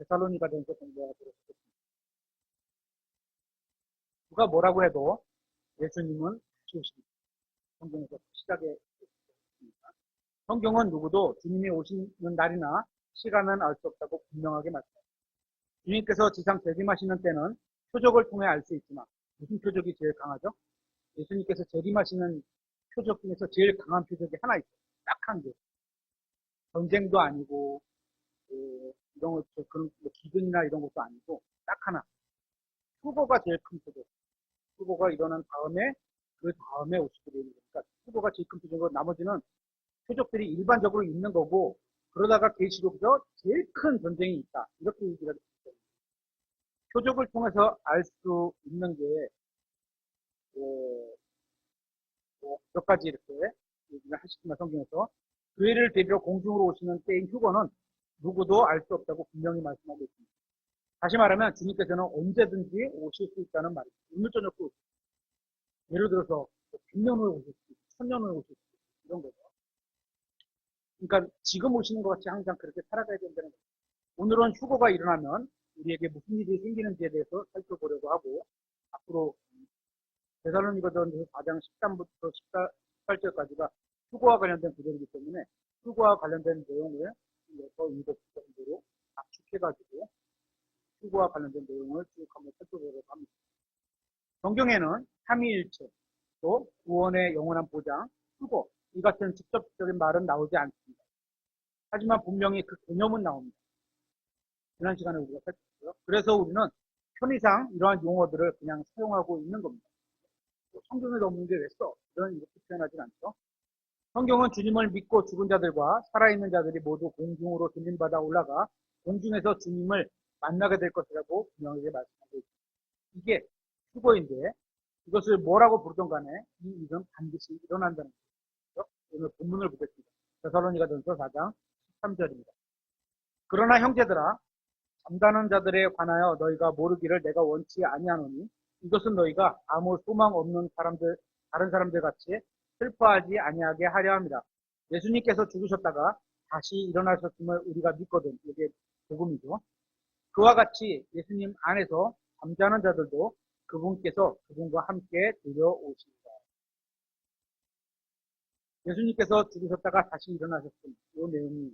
데살로니가전서 공부하도록 하겠습니다. 누가 뭐라고 해도 예수님은 다시 오십니다. 성경에서 확실하게 있습니다. 성경은 누구도 주님이 오시는 날이나 시간은 알 수 없다고 분명하게 말씀합니다. 주님께서 지상 재림하시는 때는 표적을 통해 알 수 있지만 무슨 표적이 제일 강하죠? 예수님께서 재림하시는 표적 중에서 제일 강한 표적이 하나 있어요. 딱 한 개. 전쟁도 아니고 이런 것, 그런 기근이나 이런 것도 아니고 딱 하나. 휴거가 제일 큰 표적. 휴거가 일어난 다음에 그 다음에 오시게 되는 거니까 휴거가 제일 큰 표적이고 나머지는 표적들이 일반적으로 있는 거고 그러다가 계시록에서 제일 큰 전쟁이 있다. 이렇게 얘기가 됩니다. 표적을 통해서 알 수 있는 게 몇 가지 이렇게 얘기를 하시지만 성경에서 교회를 데리러 공중으로 오시는 때인 휴거는 누구도 알 수 없다고 분명히 말씀하고 있습니다. 다시 말하면 주님께서는 언제든지 오실 수 있다는 말이죠. 오늘 저녁도 예를 들어서 100년 후에 오실 수 있고 1000년 후에 오실 수 있고 이런 거죠. 그러니까 지금 오시는 것 같이 항상 그렇게 살아가야 된다는 거죠. 오늘은 휴거가 일어나면 우리에게 무슨 일이 생기는지에 대해서 살펴보려고 하고 앞으로 데살로니가전서 4장 13부터 18절까지가 휴거와 관련된 구절이기 때문에 휴거와 관련된 내용을 6, 7정도로 압축해가지고 휴거와 관련된 내용을 쭉 한번 살펴보려고 합니다. 성경에는 삼위일체, 또 구원의 영원한 보장, 휴거 이 같은 직접적인 말은 나오지 않습니다. 하지만 분명히 그 개념은 나옵니다. 지난 시간에 우리가 살폈고요. 그래서 우리는 편의상 이러한 용어들을 그냥 사용하고 있는 겁니다. 성경에도 없는 게 왜 써? 이렇게 표현하진 않죠. 성경은 주님을 믿고 죽은 자들과 살아있는 자들이 모두 공중으로 들림받아 올라가 공중에서 주님을 만나게 될 것이라고 분명하게 말씀하고 있습니다. 이게 휴거인데 이것을 뭐라고 부르던 간에 이 일은 반드시 일어난다는 거죠. 오늘 본문을 보겠습니다. 데살로니가전서 4장 13절입니다. 그러나 형제들아 잠자는 자들에 관하여 너희가 모르기를 내가 원치 아니하노니 이것은 너희가 아무 소망 없는 다른 사람들 같이 슬퍼하지 아니하게 하려 합니다. 예수님께서 죽으셨다가 다시 일어나셨음을 우리가 믿거든. 이게 복음이죠. 그와 같이 예수님 안에서 잠자는 자들도 그분께서 그분과 함께 데려오십니다. 예수님께서 죽으셨다가 다시 일어나셨음. 이 내용이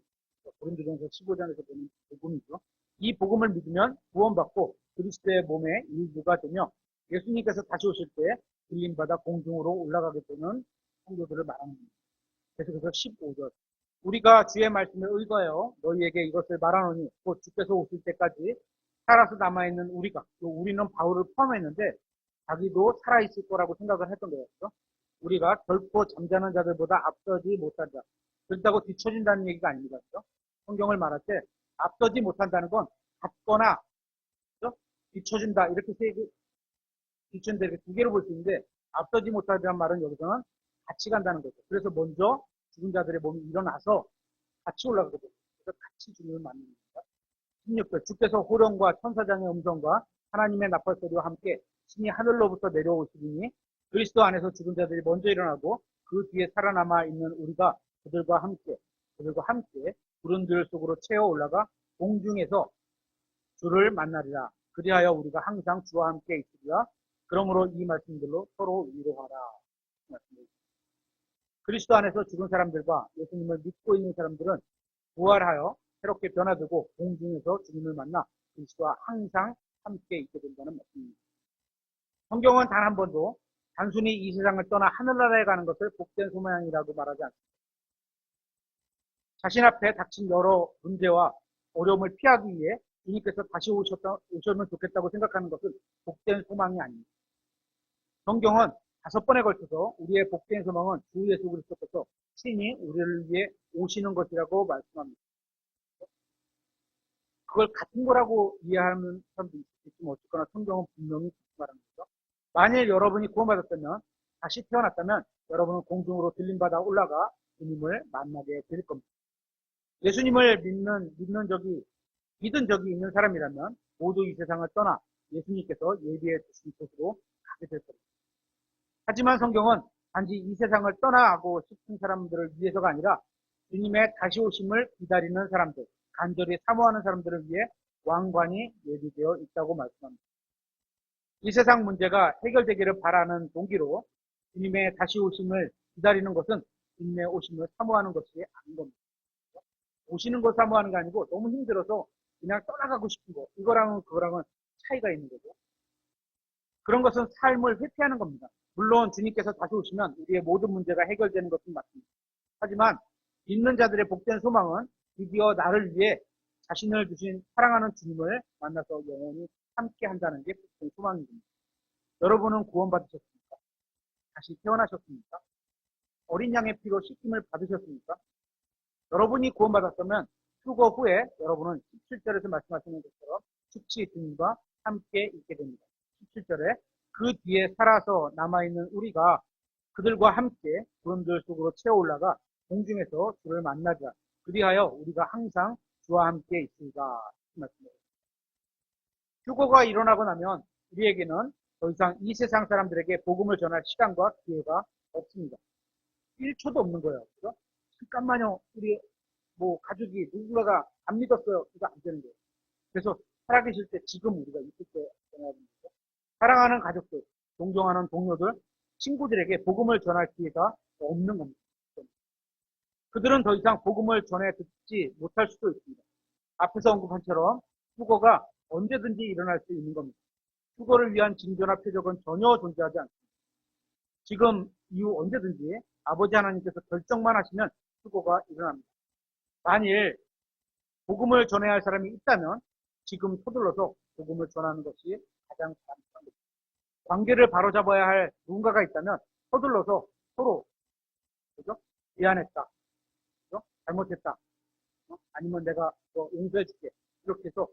고린도전서 15장에서 보는 복음이죠. 이 복음을 믿으면 구원받고 그리스도의 몸의 일부가 되며 예수님께서 다시 오실 때 들림받아 공중으로 올라가게 되는 성도들을 말하는 겁니다. 계속해서 15절 우리가 주의 말씀을 의거하여 너희에게 이것을 말하노니 곧 주께서 오실 때까지 살아서 남아있는 우리가 또 우리는 바울을 포함했는데 자기도 살아있을 거라고 생각을 했던 거예요. 우리가 결코 잠자는 자들보다 앞서지 못한다. 그렇다고 뒤처진다는 얘기가 아닙니다. 그렇죠? 성경을 말할 때 앞서지 못한다는 건 같거나 그렇죠? 뒤처진다 이렇게 뒤처진다 이렇게 두 개로 볼 수 있는데 앞서지 못한다는 말은 여기서는 같이 간다는 거죠. 그래서 먼저 죽은 자들의 몸이 일어나서 같이 올라가게 됩니다. 그래서 같이 주님을 만나는 겁니다. 16절 주께서 호령과 천사장의 음성과 하나님의 나팔 소리와 함께 신이 하늘로부터 내려오시니 그리스도 안에서 죽은 자들이 먼저 일어나고 그 뒤에 살아남아 있는 우리가 그들과 함께 구름 들 속으로 채워 올라가 공중에서 주를 만나리라. 그리하여 우리가 항상 주와 함께 있으리라. 그러므로 이 말씀들로 서로 위로하라. 그리스도 안에서 죽은 사람들과 예수님을 믿고 있는 사람들은 부활하여 새롭게 변화되고 공중에서 주님을 만나 그리스도와 항상 함께 있게 된다는 말씀입니다. 성경은 단 한 번도 단순히 이 세상을 떠나 하늘나라에 가는 것을 복된 소망이라고 말하지 않습니다. 자신 앞에 닥친 여러 문제와 어려움을 피하기 위해 주님께서 다시 오셨으면 좋겠다고 생각하는 것은 복된 소망이 아닙니다. 성경은 5번에 걸쳐서 우리의 복된 소망은 주 예수 그리스도께서 친히 우리를 위해 오시는 것이라고 말씀합니다. 그걸 같은 거라고 이해하는 사람도 있겠지만 어쨌거나 성경은 분명히 그렇게 말하는 거죠. 만일 여러분이 구원받았다면 다시 태어났다면 여러분은 공중으로 들림받아 올라가 주님을 만나게 될 겁니다. 예수님을 믿은 적이 있는 사람이라면 모두 이 세상을 떠나 예수님께서 예비해 주신 곳으로 가게 될 겁니다. 하지만 성경은 단지 이 세상을 떠나고 싶은 사람들을 위해서가 아니라 주님의 다시 오심을 기다리는 사람들, 간절히 사모하는 사람들을 위해 왕관이 예비되어 있다고 말씀합니다. 이 세상 문제가 해결되기를 바라는 동기로 주님의 다시 오심을 기다리는 것은 주님의 오심을 사모하는 것이 아닌 겁니다. 오시는 것 사모하는 게 아니고 너무 힘들어서 그냥 떠나가고 싶은 거, 이거랑은 그거랑은 차이가 있는 거죠. 그런 것은 삶을 회피하는 겁니다. 물론 주님께서 다시 오시면 우리의 모든 문제가 해결되는 것은 맞습니다. 하지만 믿는 자들의 복된 소망은 드디어 나를 위해 자신을 주신 사랑하는 주님을 만나서 영원히 함께 한다는 게 복된 소망입니다. 여러분은 구원받으셨습니까? 다시 태어나셨습니까? 어린 양의 피로 씻김을 받으셨습니까? 여러분이 구원받았다면 휴거 후에 여러분은 17절에서 말씀하시는 것처럼 숙취 주님과 함께 있게 됩니다. 17절에 그 뒤에 살아서 남아있는 우리가 그들과 함께 구름들 속으로 채워 올라가 공중에서 주를 만나자. 그리하여 우리가 항상 주와 함께 있으리라. 말씀입니다. 휴거가 일어나고 나면 우리에게는 더 이상 이 세상 사람들에게 복음을 전할 시간과 기회가 없습니다. 1초도 없는 거예요. 그죠? 잠깐만요. 우리 가족이 누군가가 안 믿었어요. 이거 안 되는 거예요. 그래서 살아계실 때 지금 우리가 있을 때 전해야 됩니다. 사랑하는 가족들, 존경하는 동료들, 친구들에게 복음을 전할 기회가 없는 겁니다. 그들은 더 이상 복음을 전해 듣지 못할 수도 있습니다. 앞에서 언급한처럼 휴거가 언제든지 일어날 수 있는 겁니다. 휴거를 위한 징조나 표적은 전혀 존재하지 않습니다. 지금 이후 언제든지 아버지 하나님께서 결정만 하시면 휴거가 일어납니다. 만일 복음을 전해야 할 사람이 있다면 지금 서둘러서 복음을 전하는 것이 가장 바람직한 것입니다. 관계를 바로잡아야 할 누군가가 있다면 서둘러서 서로 그죠? 미안했다, 그죠? 잘못했다, 아니면 내가 용서해줄게, 이렇게 해서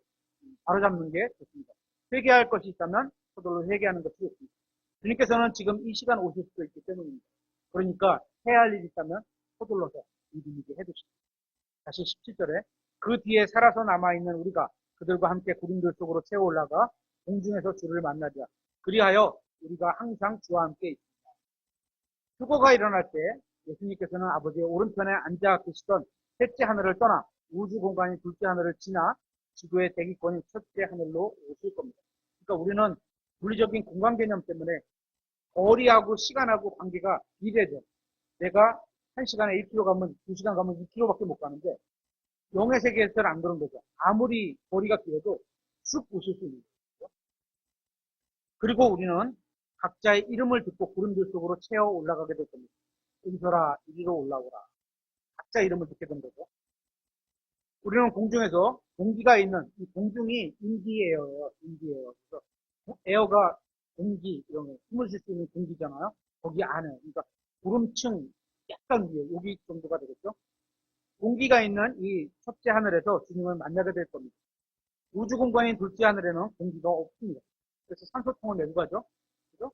바로잡는 게 좋습니다. 회개할 것이 있다면 서둘러 회개하는 것이 좋습니다. 주님께서는 지금 이 시간 오실 수도 있기 때문입니다. 그러니까 해야 할 일이 있다면 서둘러서 미리미리 해두십시오. 다시 17절에 그 뒤에 살아서 남아있는 우리가 그들과 함께 구름들 속으로 채워 올라가 공중에서 주를 만나자. 그리하여 우리가 항상 주와 함께 있습니다. 휴거가 일어날 때 예수님께서는 아버지의 오른편에 앉아 계시던 셋째 하늘을 떠나 우주 공간이 둘째 하늘을 지나 지구의 대기권인 첫째 하늘로 오실 겁니다. 그러니까 우리는 물리적인 공간 개념 때문에 거리하고 시간하고 관계가 비례죠. 내가 1시간에 1km 가면 2시간 가면 2km밖에 못 가는데 영의 세계에서는 안 그런 거죠. 아무리 거리가 길어도 쑥 오실 수 있는 거죠. 그리고 우리는 각자의 이름을 듣고 구름들 속으로 채워 올라가게 될 겁니다. 은서라 이리로 올라오라. 각자 이름을 듣게 된 거죠. 우리는 공중에서 공기가 있는 이 공중이 인기에어예요. 인기에어. 그래서 에어가 공기 이런 거 숨을 쉴 수 있는 공기잖아요. 거기 안에 그러니까 구름층 약간 위에 여기 정도가 되겠죠. 공기가 있는 이 첫째 하늘에서 주님을 만나게 될 겁니다. 우주 공간인 둘째 하늘에는 공기가 없습니다. 그래서 산소통을 내고 가죠. 그죠?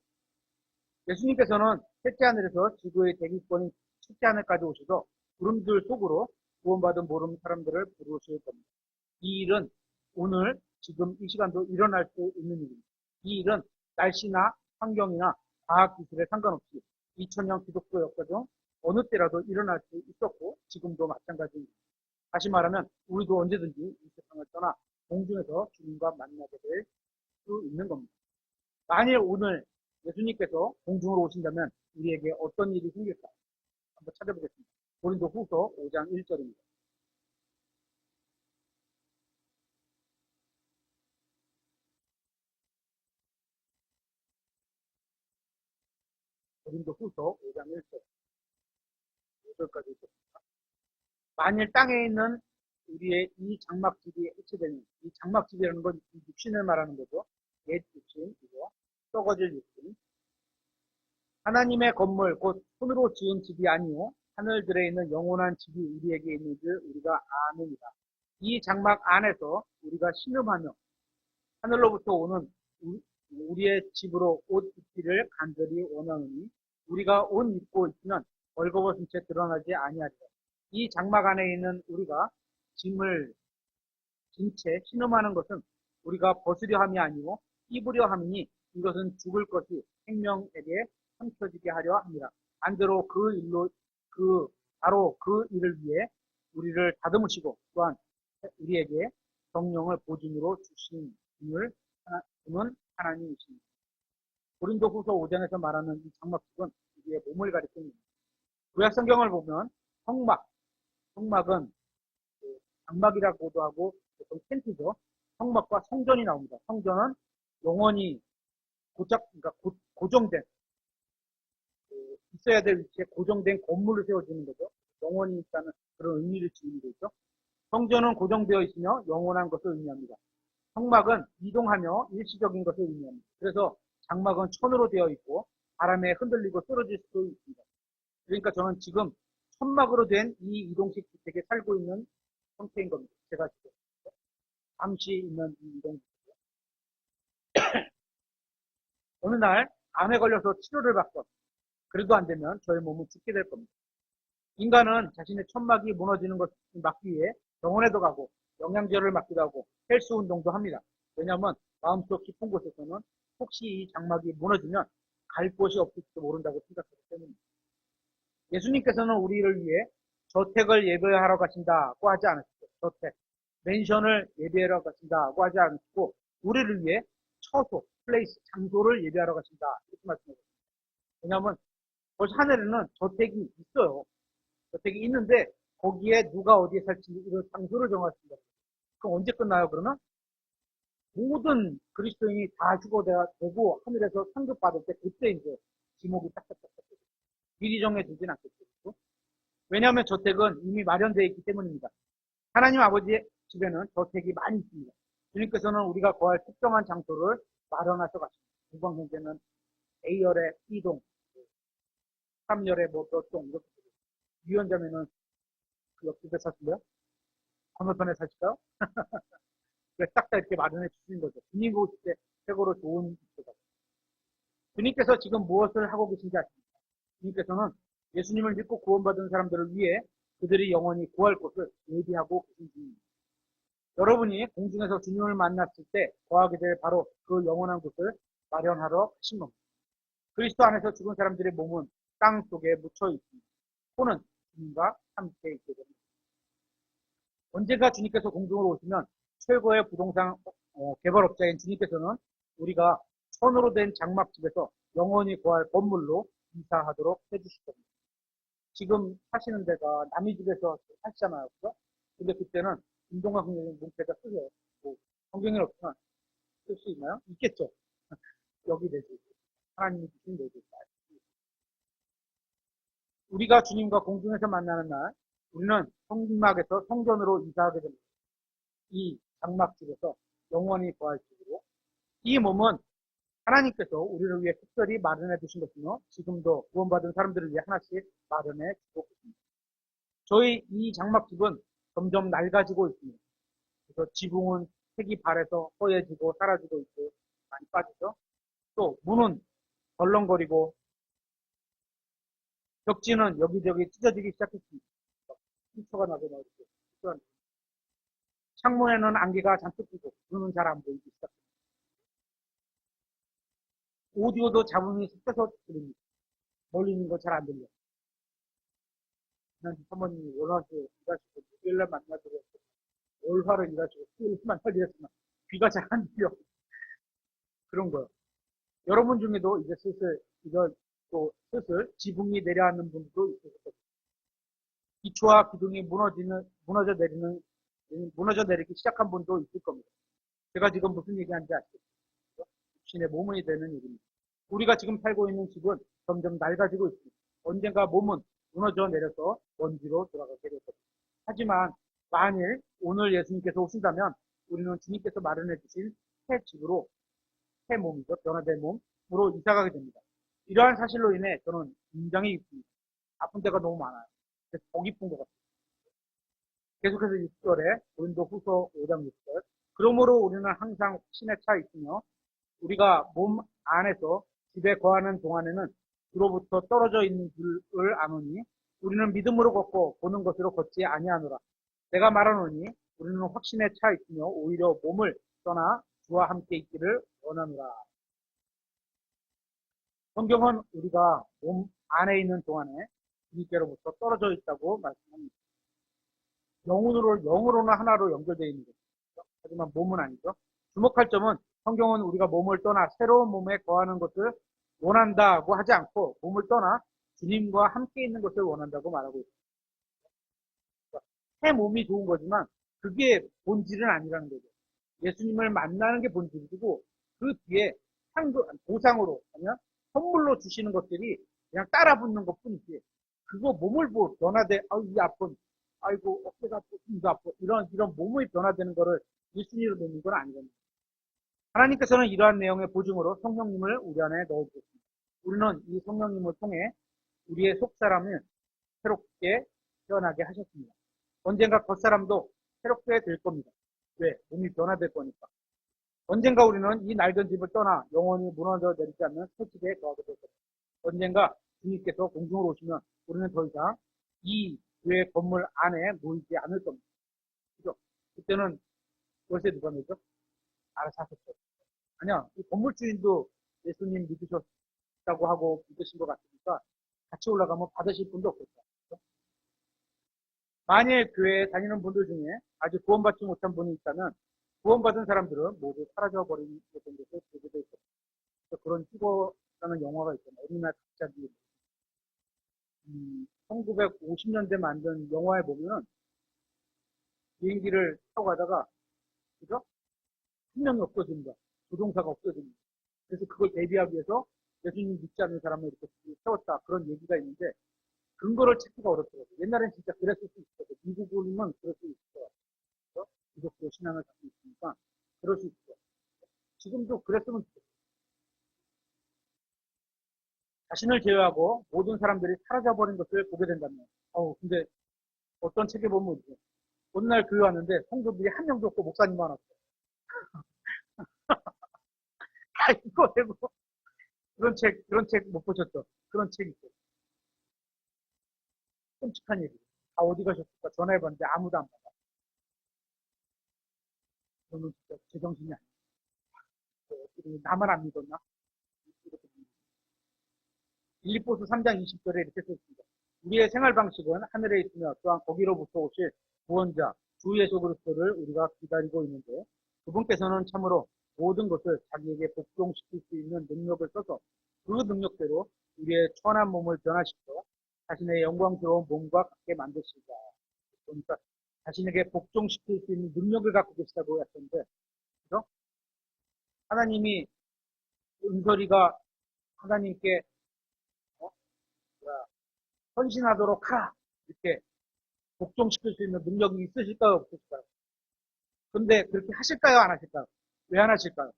예수님께서는 셋째 하늘에서 지구의 대기권인 첫째 하늘까지 오셔서 구름들 속으로 구원받은 모르는 사람들을 부르실 겁니다. 이 일은 오늘 지금 이 시간도 일어날 수 있는 일입니다. 이 일은 날씨나 환경이나 과학기술에 상관없이 2000년 기독교 역사 중 어느 때라도 일어날 수 있었고 지금도 마찬가지입니다. 다시 말하면 우리도 언제든지 이 세상을 떠나 공중에서 주님과 만나게 될 수 있는 겁니다. 만일 오늘 예수님께서 공중으로 오신다면 우리에게 어떤 일이 생길까? 한번 찾아보겠습니다. 고린도 후서 5장 1절입니다. 고린도 후서 5장 1절, 5절까지 읽겠습니다. 만일 땅에 있는 우리의 이 장막집이 해체되는, 이 장막집이라는 건 육신을 말하는 거죠. 옛 육신이죠. 썩어질 육신. 하나님의 건물, 곧 손으로 지은 집이 아니요 하늘들에 있는 영원한 집이 우리에게 있는 줄 우리가 아느니라. 이 장막 안에서 우리가 신음하며 하늘로부터 오는 우리의 집으로 옷 입기를 간절히 원하노니 우리가 옷 입고 있으면 벌거벗은 채 드러나지 아니하리라. 이 장막 안에 있는 우리가 짐을 진 채 신음하는 것은 우리가 벗으려 함이 아니고 입으려 함이니 이것은 죽을 것이 생명에게 삼켜지게 하려 함이라. 반대로 그 일로 바로 그 일을 위해 우리를 다듬으시고 또한 우리에게 성령을 보증으로 주신 분은 하나님이십니다. 고린도후서 5장에서 말하는 이 장막집은 우리의 몸을 가리킵니다. 구약 성경을 보면 성막은 장막이라고도 하고 보통 텐트죠. 성막과 성전이 나옵니다. 성전은 영원히 그러니까 고정된 있어야 될 위치에 고정된 건물을 세워주는 거죠. 영원히 있다는 그런 의미를 지니는 거죠. 성전은 고정되어 있으며 영원한 것을 의미합니다. 성막은 이동하며 일시적인 것을 의미합니다. 그래서 장막은 천으로 되어 있고 바람에 흔들리고 쓰러질 수도 있습니다. 그러니까 저는 지금 천막으로 된 이 이동식 주택에 살고 있는 형태인 겁니다. 제가 지금 잠시 있는 이 이동식. 어느 날 암에 걸려서 치료를 받고 그래도 안 되면 저의 몸은 죽게 될 겁니다. 인간은 자신의 천막이 무너지는 것을 막기 위해 병원에도 가고 영양제를 맞기도 하고 헬스 운동도 합니다. 왜냐하면 마음속 깊은 곳에서는 혹시 이 장막이 무너지면 갈 곳이 없을지도 모른다고 생각하기 때문입니다. 예수님께서는 우리를 위해 저택을 예배하러 가신다고 하지 않으시고 저택, 맨션을 예배하러 가신다고 하지 않으시고 우리를 위해 처소, 플레이스, 장소를 예배하러 가신다 이렇게 말씀하셨습니다. 왜냐하면 벌써 하늘에는 저택이 있어요. 저택이 있는데 거기에 누가 어디에 살지 이런 장소를 정하십니다. 그럼 언제 끝나요? 그러면 모든 그리스도인이 다 죽어되고 하늘에서 상급 받을 때 그때 이제 지목이 딱딱딱딱 미리 정해두진 않겠죠. 왜냐하면 저택은 이미 마련되어 있기 때문입니다. 하나님 아버지의 집에는 저택이 많이 있습니다. 주님께서는 우리가 거할 특정한 장소를 마련하셔 가십니다. 이번 현재는 A열에 B동, 3열에 몇 동, 이렇게. 유연자면은 그 옆집에 사실래요? 건너편에 사실까요? 딱 이렇게 마련해 주신 거죠. 주님 오실 때 최고로 좋은 집이다. 주님께서 지금 무엇을 하고 계신지 아십니까? 주님께서는 예수님을 믿고 구원받은 사람들을 위해 그들이 영원히 구할 곳을 예비하고 계신 중입니다. 여러분이 공중에서 주님을 만났을 때 거하게 될 바로 그 영원한 곳을 마련하러 하신 겁니다. 그리스도 안에서 죽은 사람들의 몸은 땅 속에 묻혀 있습니다. 또는 주님과 함께 있게 됩니다. 언젠가 주님께서 공중으로 오시면 최고의 부동산 개발업자인 주님께서는 우리가 천으로 된 장막집에서 영원히 거할 건물로 이사하도록 해주실 겁니다. 지금 사시는 데가 남의 집에서 사시잖아요. 그죠? 근데 그때는 김동관 선생님 문패가 쓰세요. 뭐 성경에 없지만 쓸 수 있나요? 있겠죠. 여기 내 집. 하나님이 주신 내 집. 우리가 주님과 공중에서 만나는 날 우리는 성막에서 성전으로 이사하게 됩니다. 이 장막집에서 영원히 거할 집으로 이 몸은 하나님께서 우리를 위해 특별히 마련해 두신 것이며 지금도 구원받은 사람들을 위해 하나씩 마련해 주고 있습니다. 저희 이 장막집은 점점 낡아지고 있습니다. 그래서 지붕은 색이 바래서 허해지고 사라지고 있고 많이 빠지죠. 또 문은 덜렁거리고 벽지는 여기저기 찢어지기 시작했습니다. 흉터가 나고 막 이렇게. 창문에는 안개가 잔뜩 끼고 눈은 잘 안 보이기 시작합니다. 오디오도 잡음이 섞여서 들립니다. 멀리 있는 거 잘 안 들려. 지난 사모님이 월화수 일하시고 목요일날 만나기로 했고 월화를 일하시고 수요일 만나기로 했지만 귀가 잘 안 들려. 그런 거요. 여러분 중에도 이제 슬슬 지붕이 내려앉는 분들도 있을 겁니다. 기초와 기둥이 무너져 내리기 시작한 분도 있을 겁니다. 제가 지금 무슨 얘기하는지 아시겠죠? 육신의 몸이 되는 얘기입니다. 우리가 지금 살고 있는 집은 점점 낡아지고 있습니다. 언젠가 몸은 무너져 내려서 먼지로 돌아가게 될 겁니다. 하지만 만일 오늘 예수님께서 오신다면 우리는 주님께서 마련해 주신 새 집으로 새 몸이죠. 변화된 몸으로 이사가게 됩니다. 이러한 사실로 인해 저는 굉장히 기쁩니다. 아픈 데가 너무 많아요. 그래서 더 기쁜 것 같아요. 계속해서 6절에 고린도 후서 5장 6절 그러므로 우리는 항상 신에 차 있으며 우리가 몸 안에서 집에 거하는 동안에는 주로부터 떨어져 있는 줄을 아노니 우리는 믿음으로 걷고 보는 것으로 걷지 아니하노라. 내가 말하노니 우리는 확신에 차 있으며 오히려 몸을 떠나 주와 함께 있기를 원하노라. 성경은 우리가 몸 안에 있는 동안에 주님께로부터 떨어져 있다고 말씀합니다. 영으로는 하나로 연결되어 있는 거죠. 하지만 몸은 아니죠. 주목할 점은 성경은 우리가 몸을 떠나 새로운 몸에 거하는 것을 원한다고 하지 않고 몸을 떠나 주님과 함께 있는 것을 원한다고 말하고 있습니다. 새 몸이 좋은 거지만 그게 본질은 아니라는 거죠. 예수님을 만나는 게 본질이고 그 뒤에 보상으로 아니면 선물로 주시는 것들이 그냥 따라 붙는 것 뿐이지 그거 몸을 보고 변화돼 이 아픈 아이고 어깨가 아프고 등도 아프고 이런 몸이 변화되는 거를 예수님으로 놓는 건 아니거든요. 하나님께서는 이러한 내용의 보증으로 성령님을 우리 안에 넣어주셨습니다. 우리는 이 성령님을 통해 우리의 속사람을 새롭게 태어나게 하셨습니다. 언젠가 겉사람도 새롭게 될 겁니다. 왜? 몸이 변화될 거니까. 언젠가 우리는 이 낡은 집을 떠나 영원히 무너져 내리지 않는 새 집에 거하게 될 겁니다. 언젠가 주님께서 공중으로 오시면 우리는 더 이상 이 교회 건물 안에 모이지 않을 겁니다. 그죠? 그때는 월세 누가 내죠? 알아서 하셨죠. 아니야, 이 건물 주인도 예수님 믿으셨다고 하고 믿으신 것 같으니까 같이 올라가면 받으실 분도 없겠죠. 만일 교회에 다니는 분들 중에 아직 구원받지 못한 분이 있다면 구원받은 사람들은 모두 사라져버린 것을 보게 돼 있습니다. 그런 휴거라는 영화가 있잖아요. 어린이날 갑자기 1950년대 만든 영화에 보면 비행기를 타고 가다가 그죠? 한 명이 없어집니다. 조종사가 없어집니다. 그래서 그걸 대비하기 위해서 예수님 믿지 않는 사람을 이렇게 세웠다. 그런 얘기가 있는데 근거를 찾기가 어렵더라고요. 옛날엔 진짜 그랬을 수 있어요. 미국은 그럴 수 있어요. 기독교 신앙을 갖고 있으니까 그럴 수 있어요. 지금도 그랬으면 좋겠어요. 자신을 제외하고 모든 사람들이 사라져버린 것을 보게 된다면 근데 어떤 책에 보면 이제 어느 날 교회 왔는데 성도들이 한 명도 없고 목사님만 왔어요. 이거 되고 그런 책 못 보셨죠? 그런 책 있어요. 끔찍한 얘기. 다 어디 가셨을까? 전화해봤는데 아무도 안 받아. 저는 진짜 제정신이 아니에요. 나만 안 믿었나? 빌립보서 3장 20절에 이렇게 썼습니다. 우리의 생활 방식은 하늘에 있으며 또한 거기로부터 오실 구원자 주 예수 그리스도를 우리가 기다리고 있는데 그분께서는 참으로 모든 것을 자기에게 복종시킬 수 있는 능력을 써서 그 능력대로 우리의 천한 몸을 변화시켜 자신의 영광스러운 몸과 같게 만드시다. 그러니까 자신에게 복종시킬 수 있는 능력을 갖고 계시다고 했었는데 그죠? 하나님이 은설이가 하나님께 어? 헌신하도록 하라 이렇게 복종시킬 수 있는 능력이 있으실까요 없으실까요? 근데 그렇게 하실까요 안 하실까요? 왜 안 하실까요?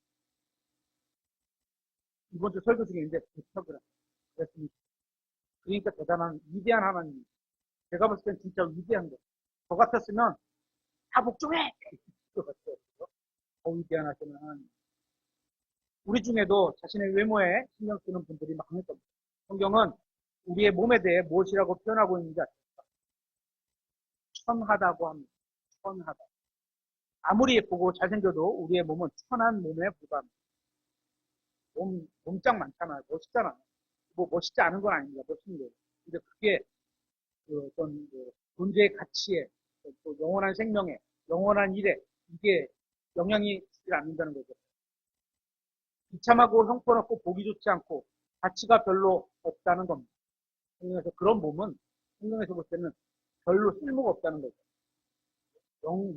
이번 주 설교 중에 이제 부탁을 그랬습니다. 그러니까 대단한 위대한 하나님. 제가 봤을 땐 진짜 위대한 거. 저 같았으면 다 복종해! 것 같아요. 더 위대한 하시는 하나님. 우리 중에도 자신의 외모에 신경 쓰는 분들이 많을 겁니다. 성경은 우리의 몸에 대해 무엇이라고 표현하고 있는지 아십니까? 천하다고 합니다. 천하다. 아무리 예쁘고 잘생겨도 우리의 몸은 천한 몸에 불과합니다. 몸짱 많잖아요. 멋있잖아요. 뭐 멋있지 않은 건 아닙니다. 멋있는 거예요. 근데 그게 그 어떤 그 존재의 가치에 또 영원한 생명에 영원한 일에 이게 영향이 있지 않는다는 거죠. 비참하고 형편없고 보기 좋지 않고 가치가 별로 없다는 겁니다. 성경에서 그런 몸은 성경에서 볼 때는 별로 쓸모가 없다는 거죠.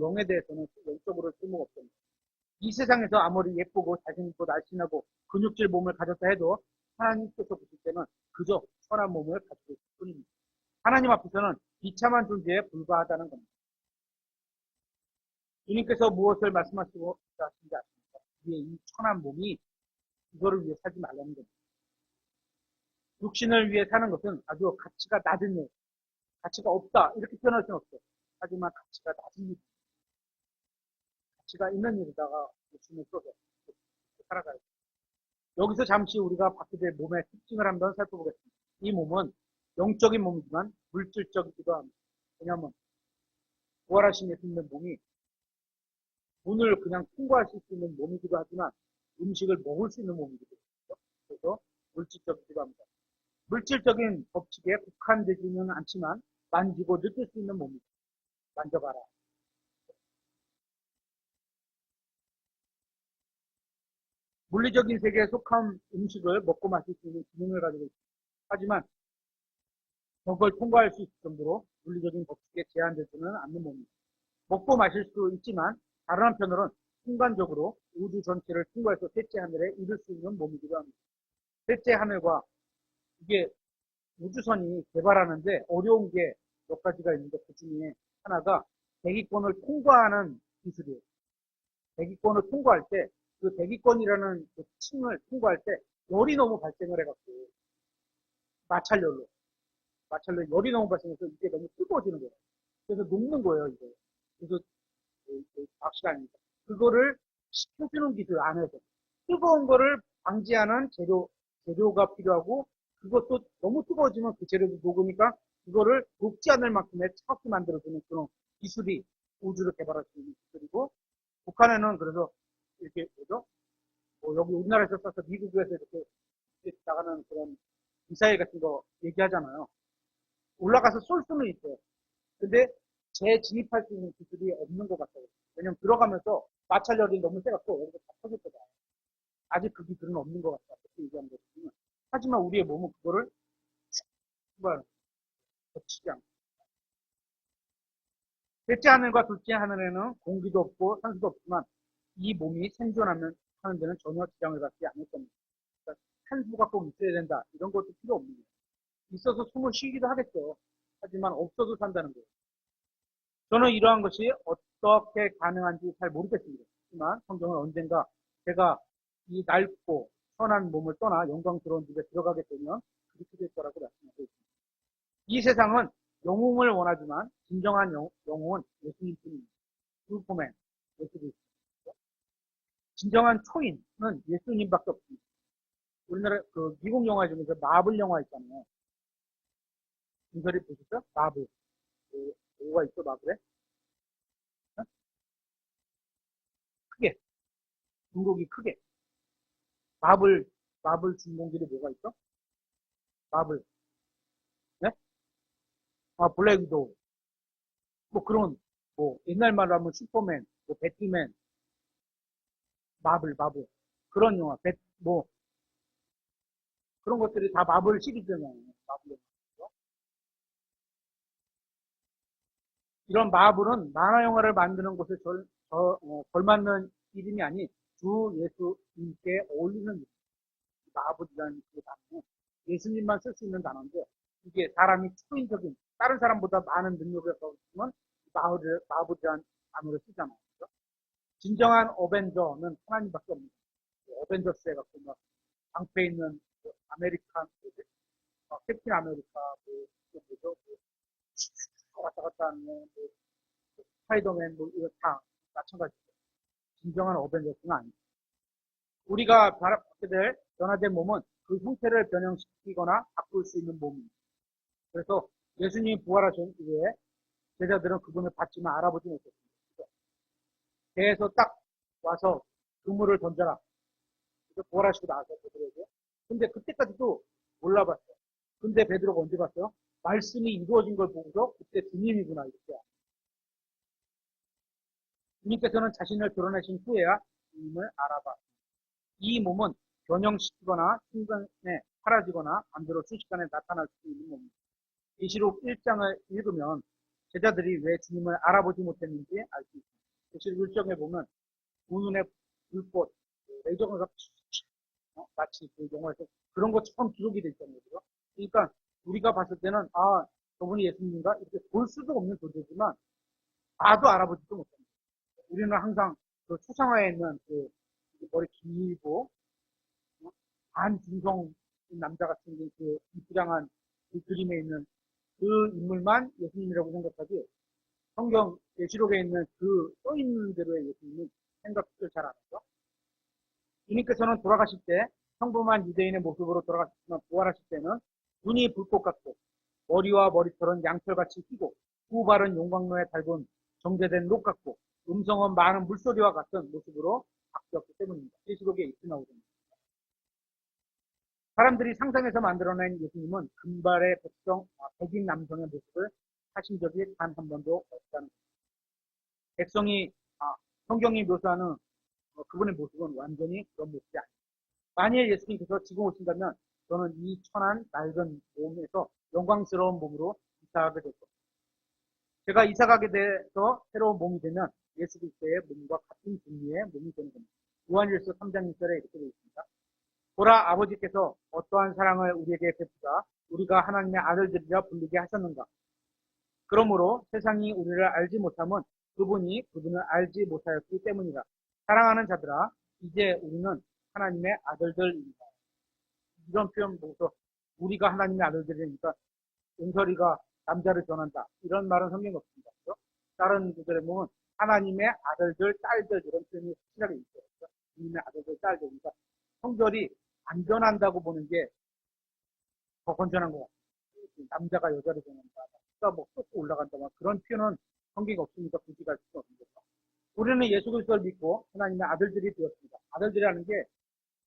영에 대해서는 영적으로 쓸모가 없습니다. 이 세상에서 아무리 예쁘고 잘생기고 날씬하고 근육질 몸을 가졌다 해도 하나님께서 보실 때는 그저 천한 몸을 가지고 있을 뿐입니다. 하나님 앞에서는 비참한 존재에 불과하다는 겁니다. 주님께서 무엇을 말씀하시고 하신지 아십니까? 우리의 이 천한 몸이 이거를 위해 살지 말라는 겁니다. 육신을 위해 사는 것은 아주 가치가 낮은 일, 가치가 없다 이렇게 표현할 수는 없어요. 하지만 가치가 낮은 일, 가치가 있는 일에다가 욕심을 쏟아 살아가요. 여기서 잠시 우리가 받게 될 몸의 특징을 한번 살펴보겠습니다. 이 몸은 영적인 몸이지만 물질적이기도 합니다. 왜냐하면 부활하신 예수님의 몸이 문을 그냥 통과하실 수 있는 몸이기도 하지만 음식을 먹을 수 있는 몸이기도 해요. 그래서 물질적이기도 합니다. 물질적인 법칙에 국한되지는 않지만 만지고 느낄 수 있는 몸이죠. 만져봐라. 물리적인 세계에 속한 음식을 먹고 마실 수 있는 기능을 가지고 있습니다. 하지만 그걸 통과할 수 있을 정도로 물리적인 법칙에 제한되지는 않는 몸입니다. 먹고 마실 수 있지만 다른 한편으로는 순간적으로 우주 전체를 통과해서 셋째 하늘에 이를 수 있는 몸이기도 합니다. 셋째 하늘과 이게 우주선이 개발하는데 어려운 게 몇 가지가 있는데 그 중에 하나가 대기권을 통과하는 기술이에요. 대기권을 통과할 때 그 대기권이라는 그 층을 통과할 때 열이 너무 발생을 해갖고 마찰열로 열이 너무 발생해서 이게 너무 뜨거워지는 거예요. 그래서 녹는 거예요, 이게. 그래서 박시가 아닙니다. 그거를 식혀주는 기술 안에서 뜨거운 거를 방지하는 재료가 필요하고 그것도 너무 뜨거워지면 그 재료도 녹으니까 그거를 녹지 않을 만큼의 차갑게 만들어주는 그런 기술이 우주를 개발할 수 있는 기술이고 북한에는 그래서 이렇게 뭐죠? 여기 우리나라에서 써서 미국에서 이렇게 나가는 그런 미사일 같은 거 얘기하잖아요. 올라가서 쏠 수는 있어요. 근데 재진입할 수 있는 기술이 없는 것 같아요. 왜냐면 들어가면서 마찰력이 너무 세갖고 여기서 다 터질 거다. 아직 그 기술은 없는 것 같다. 그렇게 얘기하는 거거든요. 하지만 우리의 몸은 그거를 정말 거치지 않고. 셋째 하늘과 둘째 하늘에는 공기도 없고 산소도 없지만 이 몸이 생존하는 하는 데는 전혀 지장을 받지 않을 겁니다. 그러니까 산소가 꼭 있어야 된다. 이런 것도 필요 없는 거예요. 있어서 숨을 쉬기도 하겠죠. 하지만 없어도 산다는 거예요. 저는 이러한 것이 어떻게 가능한지 잘 모르겠습니다. 하지만 성경은 언젠가 제가 이 낡고 선한 몸을 떠나 영광스러운 집에 들어가게 되면 그렇게 될 거라고 말씀하고 있습니다. 이 세상은 영웅을 원하지만 진정한 영웅은 예수님뿐입니다. 슈퍼맨, 예수 그리스도. 진정한 초인은 예수님밖에 없습니다. 우리나라 그 미국 영화 중에서 마블 영화 있잖아요. 인설이 보셨죠? 마블. 뭐가 있어 마블에? 어? 크게. 중국이 크게. 마블 주인공들이 뭐가 있어? 마블. 네? 아, 블랙 위도우. 뭐 그런, 뭐, 옛날 말로 하면 슈퍼맨, 뭐, 배트맨, 마블. 그런 영화, 뭐, 그런 것들이 다 마블 시리즈잖아요. 마블 영화. 이런 마블은 만화 영화를 만드는 곳에 걸맞는 이름이 아닌 주 예수님께 어울리는 이름. 마블이라는 그 단어는 예수님만 쓸 수 있는 단어인데 이게 사람이 초인적인 다른 사람보다 많은 능력을 가지면 마블이라는 단어를 쓰잖아요. 그렇죠? 진정한 어벤져는 하나님밖에 없는 거예요. 어벤져스에 갖고 막 방패 있는 그 아메리칸, 캡틴 아메리카, 뭐죠? 왔다 갔다 하는 스파이더맨, 이거 다 마찬가지죠. 진정한 어벤져스는 아니죠. 우리가 받게 될 변화된 몸은 그 형태를 변형시키거나 바꿀 수 있는 몸입니다. 그래서 예수님이 부활하신 이후에 제자들은 그분을 봤지만 알아보지 못했습니다. 배에서 딱 와서 그물을 던져라. 그래서 부활하시고 나서 베드로에게. 근데 그때까지도 몰라봤어요. 근데 베드로가 언제 봤어요? 말씀이 이루어진 걸 보고서 그때 주님이구나 이렇게. 주님께서는 자신을 드러내신 후에야 주님을 알아봤습니다. 이 몸은 변형시키거나 순간에 사라지거나 반대로 순식간에 나타날 수 있는 몸입니다. 계시록 1장을 읽으면 제자들이 왜 주님을 알아보지 못했는지 알 수 있습니다. 계시록 1장에 보면 두 눈에 불꽃, 레이저가 마치 그 영화에서 그런 것처럼 기록이 되어 있잖아요. 그죠? 그러니까 우리가 봤을 때는 저분이 예수님인가 이렇게 볼 수도 없는 존재지만 봐도 알아보지도 못합니다. 우리는 항상 그 초상화에 있는 그 머리 길고 반중성 남자 같은 그 이쁘장한 그 그림에 있는 그 인물만 예수님이라고 생각하지 성경 예시록에 있는 그 써있는 대로의 예수님은 생각을 잘 안 하죠. 주님께서는 돌아가실 때 평범한 유대인의 모습으로 돌아가셨지만 부활하실 때는 눈이 불꽃 같고 머리와 머리털은 양털같이 휘고 두 발은 용광로에 달군 정제된 녹 같고 음성은 많은 물소리와 같은 모습으로 바뀌었기 때문입니다. 예시록에 이렇게 나오잖아요. 사람들이 상상해서 만들어낸 예수님은 금발의 백인 남성의 모습을 하신 적이 단 한 번도 없다는 겁니다. 백성이, 성경이 묘사하는 그분의 모습은 완전히 그런 모습이 아닙니다. 만일 예수님께서 지금 오신다면 저는 이 천한 낡은 몸에서 영광스러운 몸으로 이사하게 될 겁니다. 제가 이사가게 돼서 새로운 몸이 되면 예수 그리스도의 몸과 같은 종류의 몸이 되는 겁니다. 요한일서 3장 1절에 이렇게 되어 있습니다. 보라 아버지께서 어떠한 사랑을 우리에게 베푸사 우리가 하나님의 아들들이라 불리게 하셨는가. 그러므로 세상이 우리를 알지 못함은 그분이 그분을 알지 못하였기 때문이다. 사랑하는 자들아 이제 우리는 하나님의 아들들입니다. 이런 표현 보고서 우리가 하나님의 아들들이니까 은설이가 남자를 전한다. 이런 말은 성경에 없습니다. 그렇죠? 다른 구절에 보면 하나님의 아들들, 딸들 이런 표현이 확실하게 있어요. 그렇죠? 하나님의 아들들, 딸들. 그러니까 성결이 안 전한다고 보는 게 더 건전한 것 같아요. 남자가 여자를 전한다. 그러니까 뭐 쏟고 올라간다. 그런 표현은 성경에 없으니까 굳이 갈 수가 없는 거죠. 우리는 예수 그리스도를 믿고 하나님의 아들들이 되었습니다. 아들들이라는 게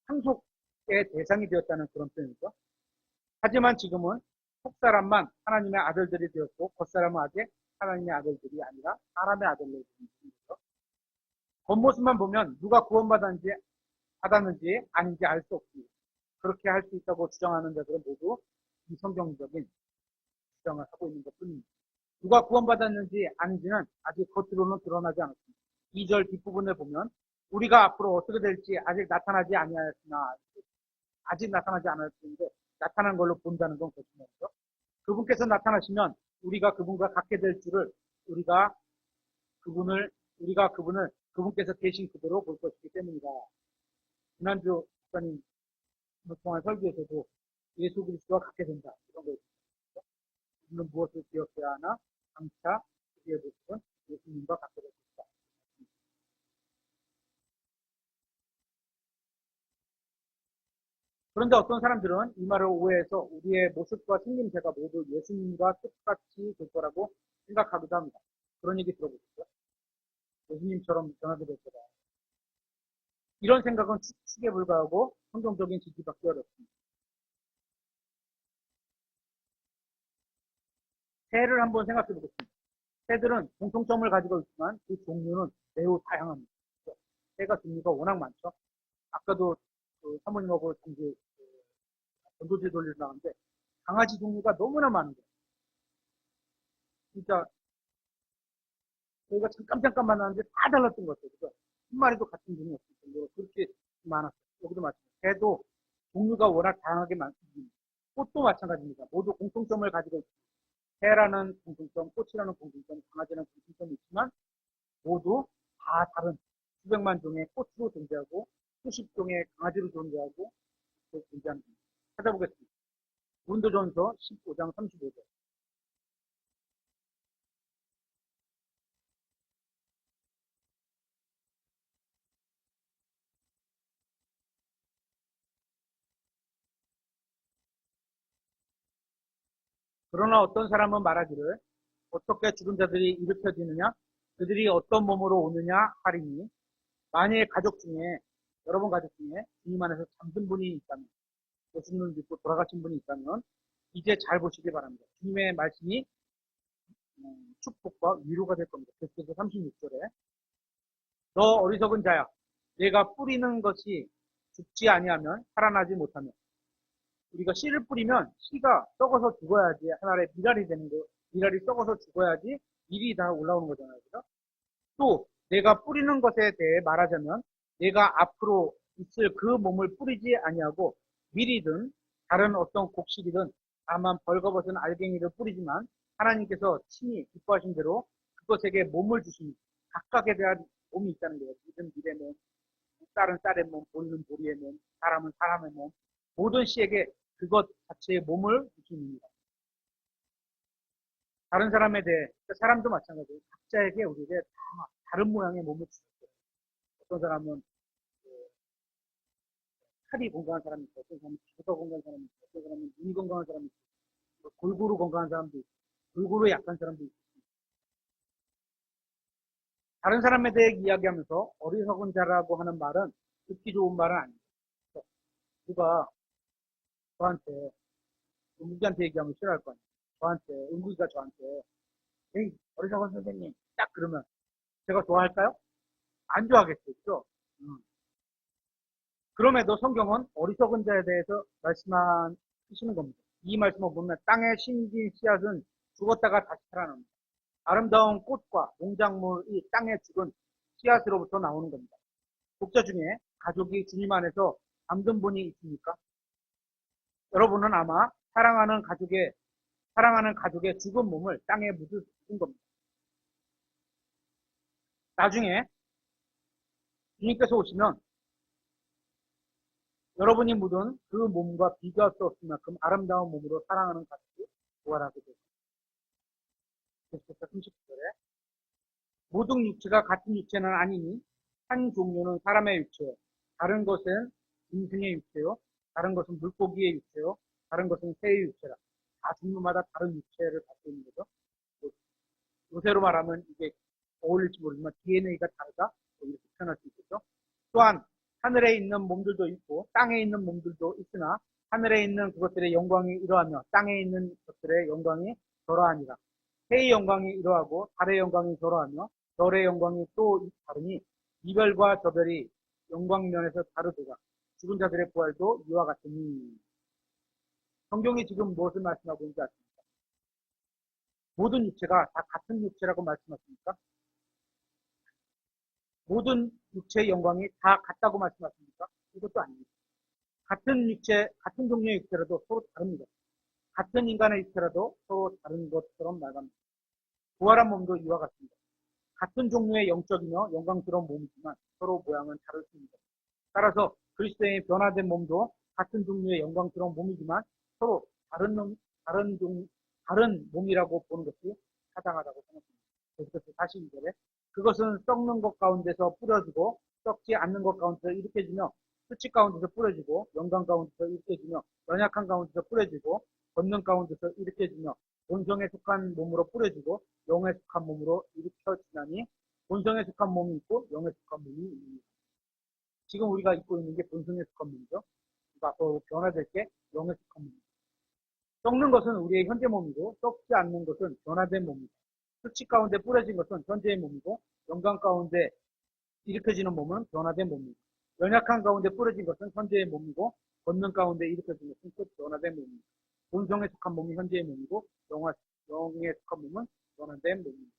상속의 대상이 되었다는 그런 표현이죠. 하지만 지금은 속사람만 하나님의 아들들이 되었고 겉사람은 아직 하나님의 아들들이 아니라 사람의 아들로 되는 거죠. 겉모습만 보면 누가 구원받았는지 아닌지 알 수 없습니다. 그렇게 할 수 있다고 주장하는 자들은 모두 비성경적인 주장을 하고 있는 것 뿐입니다. 누가 구원받았는지 아닌지는 아직 겉으로는 드러나지 않았습니다. 2절 뒷부분을 보면 우리가 앞으로 어떻게 될지 아직 나타나지 아니하였으나 아직 나타나지 않았는데 나타난 걸로 본다는 건 거짓말이죠. 그분께서 나타나시면 우리가 그분과 같게 될 줄을 우리가 그분을 그분께서 계신 그대로 볼 것이기 때문이다. 지난주 목사님 통한 설교에서도 예수 그리스도와 같게 된다. 이런 거 있습니다. 우리는 무엇을 기억해야 하나? 장차 우리의 모습은 예수님과 같게 될 것이다. 그런데 어떤 사람들은 이 말을 오해해서 우리의 모습과 생김새가 모두 예수님과 똑같이 될 거라고 생각하기도 합니다. 그런 얘기 들어보셨죠? 예수님처럼 변하게 될 거다. 이런 생각은 추측에 불과하고 성경적인 지지받기 어렵습니다. 새를 한번 생각해 보겠습니다. 새들은 공통점을 가지고 있지만 그 종류는 매우 다양합니다. 새가 종류가 워낙 많죠. 아까도 그 사모님하고 전도제 돌리러 나왔는데 강아지 종류가 너무나 많은 거예요. 진짜 저희가 잠깐 만났는데 다 달랐던 것 같아요. 그래서 한 마리도 같은 종이 없을 정도로 그렇게 많았어요. 여기도 마찬가지로 새도 종류가 워낙 다양하게 많습니다. 꽃도 마찬가지입니다. 모두 공통점을 가지고 있습니다. 새라는 공통점, 꽃이라는 공통점, 강아지라는 공통점이 있지만 모두 다 다른 수백만 종의 꽃으로 존재하고 수십 종의 강아지로 존재하고 존재하는 겁니다. 찾아보겠습니다. 고린도전서 15장 35절. 그러나 어떤 사람은 말하기를 어떻게 죽은 자들이 일으켜지느냐? 그들이 어떤 몸으로 오느냐 하리니 만일 가족 중에 여러분 가족 중에 주님 안에서 잠든 분이 있다면 예수님을 믿고 돌아가신 분이 있다면 이제 잘 보시기 바랍니다. 주님의 말씀이 축복과 위로가 될 겁니다. 그래서 36절에 너 어리석은 자야 내가 뿌리는 것이 죽지 아니하면 살아나지 못하며 우리가 씨를 뿌리면 씨가 썩어서 죽어야지 하나의 미랄이 되는 거 미랄이 썩어서 죽어야지 일이 다 올라오는 거잖아요. 그죠? 또 내가 뿌리는 것에 대해 말하자면 내가 앞으로 있을 그 몸을 뿌리지 아니하고 밀이든 다른 어떤 곡식이든 다만 벌거벗은 알갱이를 뿌리지만 하나님께서 친히 기뻐하신 대로 그것에게 몸을 주시니 각각에 대한 몸이 있다는 거예요. 밀은 밀의 몸, 쌀은 쌀의 몸, 보리는 보리의 몸, 사람은 사람의 몸 모든 씨에게 그것 자체의 몸을 주십니다. 다른 사람에 대해 사람도 마찬가지예요. 각자에게 우리에게 다 다른 모양의 몸을 주셨어요. 어떤 사람은 팔이 건강한 사람이 있고, 어떤 사람은 귀가 건강한 사람이 있고, 어떤 사람은 눈이 건강한 사람이 있고, 골고루 건강한 사람도 있고, 골고루 약한 사람도 있고. 다른 사람에 대해 이야기하면서 어리석은 자라고 하는 말은 듣기 좋은 말은 아닙니다. 누가 저한테, 은국이한테 얘기하면 싫어할 거 아니에요. 저한테, 은국이가 저한테, 에이, 어리석은 선생님, 딱 그러면 제가 좋아할까요? 안 좋아하겠죠. 음. 그럼에도 성경은 어리석은 자에 대해서 말씀하시는 겁니다. 이 말씀을 보면 땅에 심긴 씨앗은 죽었다가 다시 살아납니다. 아름다운 꽃과 농작물이 땅에 죽은 씨앗으로부터 나오는 겁니다. 독자 중에 가족이 주님 안에서 잠든 분이 있습니까? 여러분은 아마 사랑하는 가족의 죽은 몸을 땅에 묻은 겁니다. 나중에 주님께서 오시면 여러분이 묻은 그 몸과 비교할 수 없을 만큼 아름다운 몸으로 사랑하는 가족이 부활하게 됩니다. 그래서 39절에 모든 육체가 같은 육체는 아니니 한 종류는 사람의 육체요, 다른 것은 짐승의 육체요, 다른 것은 물고기의 육체요, 다른 것은 새의 육체라. 다 종류마다 다른 육체를 갖고 있는 거죠. 요새로 말하면 이게 어울릴지 모르지만 DNA가 다르다, 이렇게 표현할 수 있겠죠. 또한 하늘에 있는 몸들도 있고 땅에 있는 몸들도 있으나 하늘에 있는 그것들의 영광이 이러하며 땅에 있는 것들의 영광이 저러하니라. 해의 영광이 이러하고 달의 영광이 저러하며 별의 영광이 또 다르니 이별과 저별이 영광면에서 다르도다. 죽은 자들의 부활도 이와 같으니. 성경이 지금 무엇을 말씀하고 있는지 아십니까? 모든 육체가 다 같은 육체라고 말씀하십니까? 모든 육체의 영광이 다 같다고 말씀하십니까? 이것도 아닙니다. 같은 육체, 같은 종류의 육체라도 서로 다릅니다. 같은 인간의 육체라도 서로 다른 것처럼 나갑니다. 부활한 몸도 이와 같습니다. 같은 종류의 영적이며 영광스러운 몸이지만 서로 모양은 다를 수 있습니다. 따라서 그리스도의 변화된 몸도 같은 종류의 영광스러운 몸이지만 서로 다른 몸이라고 보는 것이 타당하다고 생각합니다. 그래서 다시 이절에 그것은 썩는 것 가운데서 뿌려지고 썩지 않는 것 가운데서 일으켜지며 수치 가운데서 뿌려지고 영광 가운데서 일으켜지며 연약한 가운데서 뿌려지고 권능 가운데서 일으켜지며 본성에 속한 몸으로 뿌려지고 영에 속한 몸으로 일으켜지나니 본성에 속한 몸이 있고 영에 속한 몸이 있습니다. 지금 우리가 입고 있는 게 본성에 속한 몸이죠. 앞으로 변화될 게 영에 속한 몸입니다. 썩는 것은 우리의 현재 몸이고 썩지 않는 것은 변화된 몸입니다. 수치 가운데 뿌려진 것은 현재의 몸이고 영광 가운데 일으켜지는 몸은 변화된 몸입니다. 연약한 가운데 뿌려진 것은 현재의 몸이고 권능 가운데 일으켜진 것은 또 변화된 몸입니다. 본성에 속한 몸이 현재의 몸이고 영에 속한 몸은 변화된 몸입니다.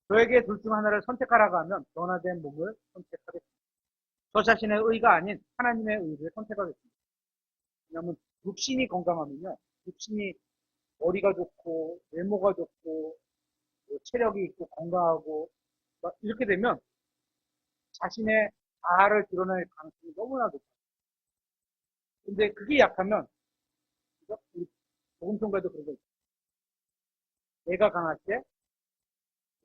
저에게 둘 중 하나를 선택하라고 하면 변화된 몸을 선택하겠습니다. 저 자신의 의가 아닌 하나님의 의를 선택하겠습니다. 왜냐하면 육신이 건강하면요, 육신이 머리가 좋고 외모가 좋고 체력이 있고 건강하고 이렇게 되면 자신의 자아를 드러낼 가능성이 너무나 높아요. 근데 그게 약하면 우리 복음성가도 그런 거 있어요. 내가 강할 때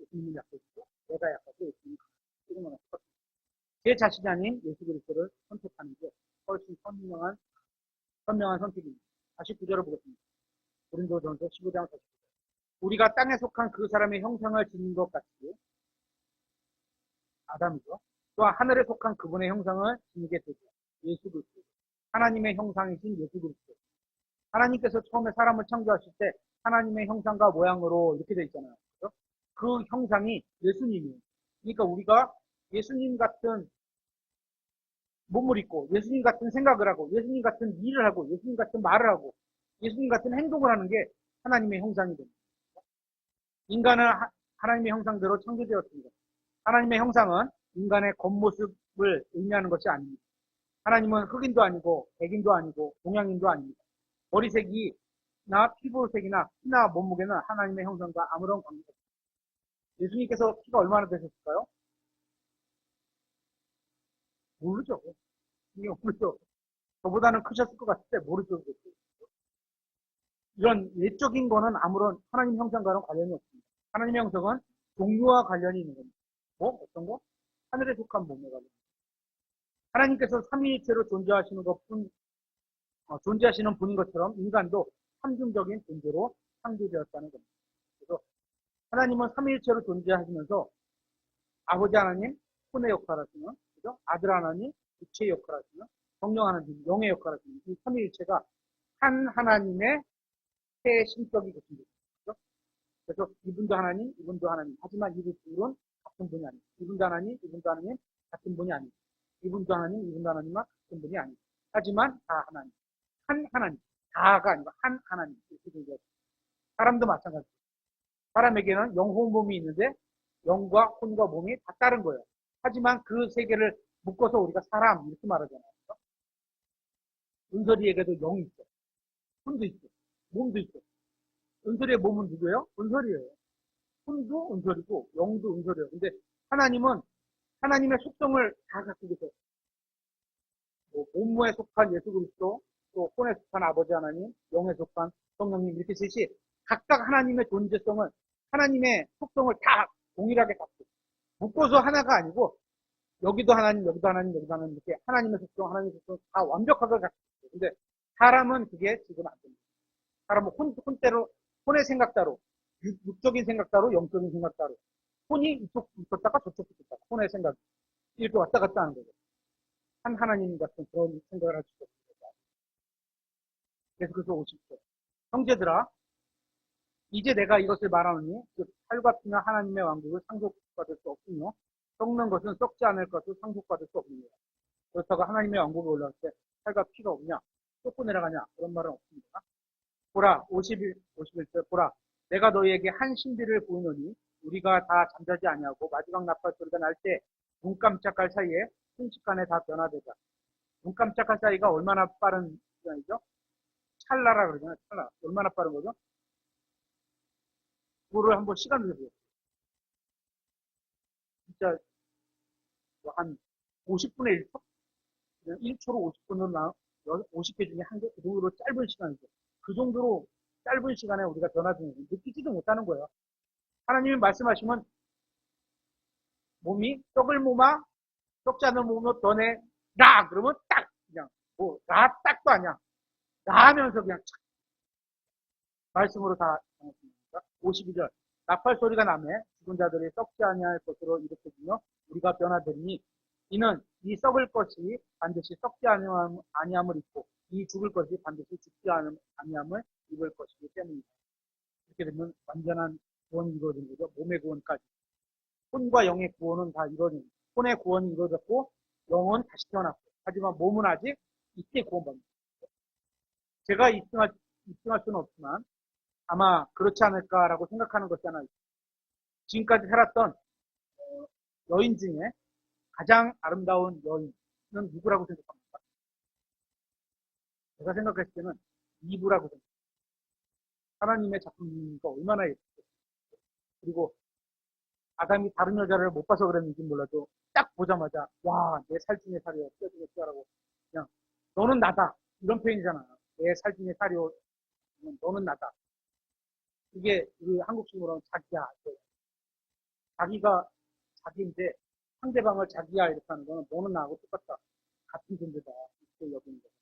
예수님이 약해지고 내가 약할 때 예수님이 강해지고 제 자신이 아닌 예수 그리스도를 선택하는 게 훨씬 선명한 선택입니다. 다시 구절을 보겠습니다. 고린도전서 15장 49절. 우리가 땅에 속한 그 사람의 형상을 지닌 것 같이 아담이죠. 또한 하늘에 속한 그분의 형상을 지니게 되죠. 예수 그리스도. 하나님의 형상이신 예수 그리스도. 하나님께서 처음에 사람을 창조하실 때 하나님의 형상과 모양으로 이렇게 되어 있잖아요. 그렇죠? 그 형상이 예수님이에요. 그러니까 우리가 예수님 같은 몸을 입고 예수님 같은 생각을 하고 예수님 같은 일을 하고 예수님 같은 말을 하고 예수님 같은 행동을 하는 게 하나님의 형상이 됩니다. 인간은 하나님의 형상대로 창조되었습니다. 하나님의 형상은 인간의 겉모습을 의미하는 것이 아닙니다. 하나님은 흑인도 아니고 백인도 아니고 동양인도 아닙니다. 머리색이나 피부색이나 키나 몸무게는 하나님의 형상과 아무런 관계가 없습니다. 예수님께서 키가 얼마나 되셨을까요? 모르죠. 모르죠. 저보다는 크셨을 것 같을 때 모르죠. 이런 외적인 거는 아무런 하나님 형상과는 관련이 없습니다. 하나님의 형상은 종류와 관련이 있는 겁니다. 뭐? 어떤 거? 하늘에 속한 몸에 관련. 하나님께서 삼위일체로 존재하시는 분인 것처럼 인간도 삼중적인 존재로 창조되었다는 겁니다. 그래서 하나님은 삼위일체로 존재하시면서 아버지 하나님 혼의 역할을 하시면, 그죠? 아들 하나님 육체의 역할을 하시면, 성령 하나님 영의 역할을 하시면, 이 삼위일체가 한 하나님의 새 신격이 되십니다. 그죠? 그래서 이분도 하나님, 이분도 하나님. 하지만 이분 둘은 같은 분이 아닙니다. 이분도 하나님, 이분도 하나님, 같은 분이 아닙니다. 이분도 하나님, 이분도 하나님만 같은 분이 아니죠. 하지만 다 하나님. 한 하나님. 다가 아니고 한 하나님. 이렇게 얘기하죠. 사람도 마찬가지예요. 사람에게는 영혼 몸이 있는데 영과 혼과 몸이 다 다른 거예요. 하지만 그 세 개를 묶어서 우리가 사람 이렇게 말하잖아요. 은설이에게도 영이 있어. 혼도 있어. 몸도 있어. 은설이의 몸은 누구예요? 은설이에요. 혼도 은설이고 영도 은설이에요. 근데 하나님은 하나님의 속성을 다 갖고 계세요. 뭐 몸무에 속한 예수 그리스도, 또 혼에 속한 아버지 하나님, 영에 속한 성령님 이렇게 셋이 각각 하나님의 존재성을 하나님의 속성을 다 동일하게 갖고 묶어서 하나가 아니고 여기도 하나님, 여기도 하나님, 여기도 하나님 이렇게 하나님의 속성, 하나님의 속성 다 완벽하게 갖고 있어요. 근데 사람은 그게 지금 안 됩니다. 사람은 혼대로 혼의 생각 따로, 육적인 생각 따로, 영적인 생각 따로. 혼이 이쪽 붙었다가 저쪽 붙었다가 혼의 생각 이렇게 왔다 갔다 하는 거죠. 한 하나님 같은 그런 생각을 할 수가 없습니다. 그래서 그래서 50절. 형제들아, 이제 내가 이것을 말하노니 그 살과 피는 하나님의 왕국을 상속받을 수 없으며 썩는 것은 썩지 않을 것을 상속받을 수 없느니라. 그렇다고 하나님의 왕국에 올라갈 때 살과 피가 없냐? 쏟고 내려가냐? 그런 말은 없습니다. 보라, 51절 보라. 내가 너희에게 한 신비를 보이노니 우리가 다 잠자지 아니하고 마지막 나팔 소리가 날 때 눈 깜짝할 사이에 순식간에 다 변화되자. 눈 깜짝할 사이가 얼마나 빠른 시간이죠? 찰나라 그러잖아요. 찰나. 얼마나 빠른 거죠? 그거를 한번 시간을 해보세요. 진짜 뭐한 50분의 1초? 1초로 50분으로 50개 중에 한 개? 그 정도로 짧은 시간이죠. 그 정도로 짧은 시간에 우리가 변화되는 걸 느끼지도 못하는 거예요. 하나님이 말씀하시면 몸이 썩을 몸아 썩지 않는 몸으로 변해라 그러면 딱 그냥 나 딱도 아니야. 나 하면서 그냥 착 말씀으로 다 정했습니다. 52절 나팔 소리가 나매 죽은 자들이 썩지 아니할 것으로 일으켜지며 우리가 변화되니 이는 이 썩을 것이 반드시 썩지 아니함을 입고 이 죽을 것이 반드시 죽지 아니함을 입을 것이기 때문이다. 이렇게 되면 완전한 구원이 이루어진 거죠. 몸의 구원까지. 혼과 영의 구원은 다 이루어진 거죠. 혼의 구원이 이루어졌고 영은 다시 태어났고 하지만 몸은 아직 이때 구원받는 거죠. 제가 입증할 수는 없지만 아마 그렇지 않을까라고 생각하는 것이 하나 있어요. 지금까지 살았던 여인 중에 가장 아름다운 여인은 누구라고 생각합니까? 제가 생각했을 때는 이브라고 생각합니다. 하나님의 작품이니까 얼마나 예쁘죠. 그리고 아담이 다른 여자를 못 봐서 그랬는지 몰라도 딱 보자마자 와, 내 살 중에 살이요. 뼈 중에 뼈라고 그냥 너는 나다. 이런 표현이잖아요. 내 살 중에 살이요. 너는 나다. 이게 우리 한국식으로는 자기야. 자기가 자기인데 상대방을 자기야 이렇게 하는 거는 너는 나하고 똑같다. 같은 존재다. 이렇게 여기는 거죠.